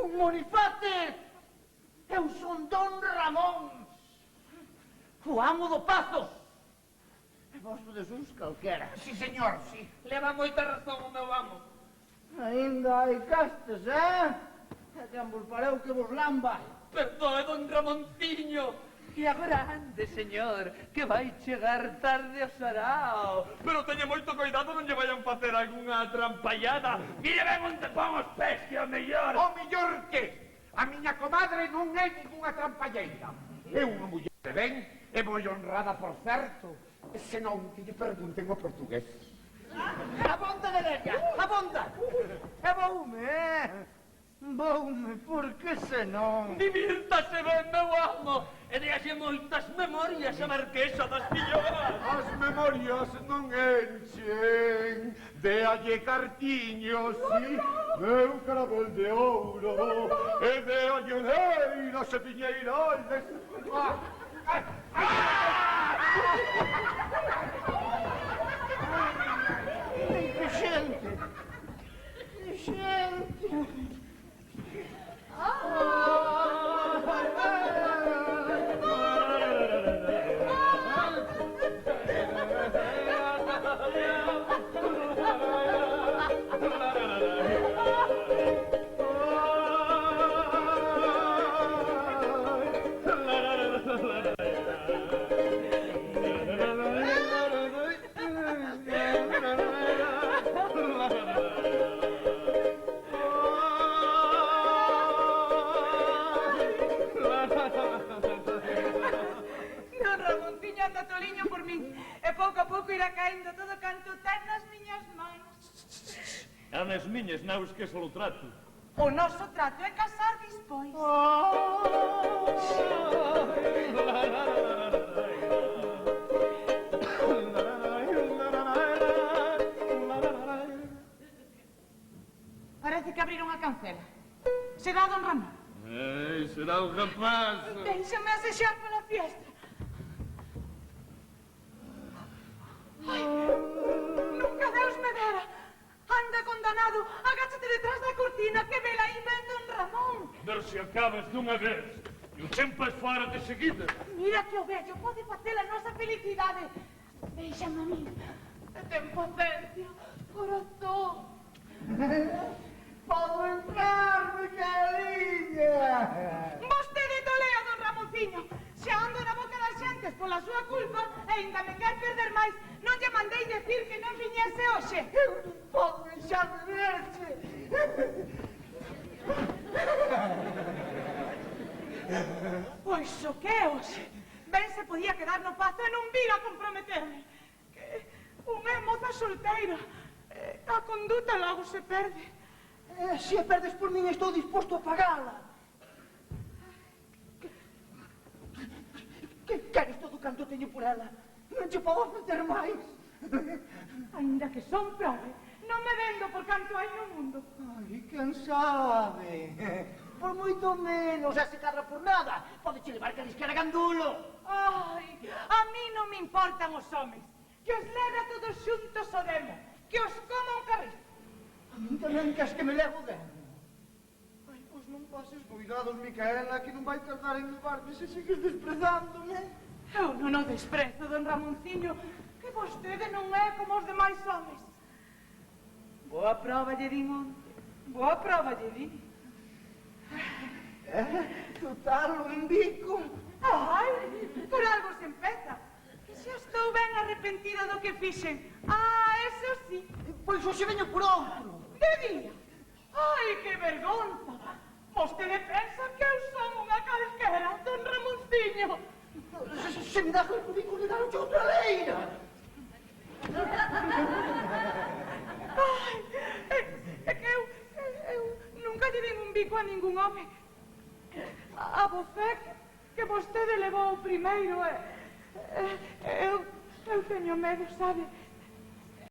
Un Monifates! Eu son Don Ramón, o amo do Pazo. E vos sodes uns calquera. Sí, señor, sí. Leva moita razón o meu amo. Ainda hai castes, eh? E quen vos pareu que vos lamba. Perdoe, don Ramonciño. Que agora ande, señor, que vai chegar tarde ao sarao. Pero teña moito cuidado, non lle vayan facer algunha trampallada. Mire ben onde pon os pés, que o mellor. O mellor que? A miña comadre non é ninguna trampalleira. É unha muller de ben e moi honrada, por certo. E senón que lle pregunten o portugués. Abonda de leña, abonda. E voume, porque senón... Divírtase ben, meu amo. E déalle moitas memorias a Marquesa das Filloas. As memorias non enchen. Déalle cartiños, sí, meu carabel de ouro. E déalle oleiras e piñeirales. Que xente! Que xente! Don Ramonciño anda toliño por min e pouco a pouco irá caendo todo canto ten nas miñas mans. A nas miñas naus que só lo trato. O noso trato é casar despois. Parece que abriron a cancela. Será don Ramón? Ei, será o rapaz. Déixame asexar pola fiesta. Ai, nunca Deus me dera. Anda condenado, agáchate detrás da cortina que vela aí ven don Ramón. Ver se acabas dunha vez. E o tempo é fora de seguida. Mira que o vello pode facer a nosa felicidade. Déixame a mí. Ten paciencia, corazón. Podo entrar, Micaeliña! Vostede tolea, don Ramonciño. Se ando na boca das xentes pola súa culpa e ainda me quer perder máis. Non lle mandei decir que non viñese hoxe. Eu non podo deixar de verche! Pois o que é hoxe? Ben se podía quedar no pazo e non vir a comprometerme. Que unha é moza solteira. A conduta logo se perde. Se a perdes por min, estou disposto a pagala. Que queres todo canto teño por ela? Non che podo ofrecer máis. Ainda que son prove, non me vendo por canto hai no mundo. Ai, quen sabe? Por moito menos, e se cadra por nada, pode che levar que disquera gandulo. Ai, a mí non me importan os homes. Que os leve a todos xuntos o demo. Que os coma un carrizo. A min tamén queres que me levo demo. Ai, pois non pases cuidados, Micaela, que non vai tardar en levarme se sigues desprezándome. Eu non o desprezo, don Ramonciño, que vostede non é como os demais homes. Boa prova lle din onte. Boa prova lle din. Total, o indico. Ai, por algo se empeza. Que xa estou ben arrepentida do que fixen. Ah, eso sí. Pois hoxe veño por outro. De día. Ai, que vergonza. Vostede pensa que eu son unha calquera, don Ramonciño. Se me das o ridículo de daroche outra leira. Ai, é que eu nunca lle din un bico a ningún home. A você que vostede levou o primeiro, eu teño medo, sabe?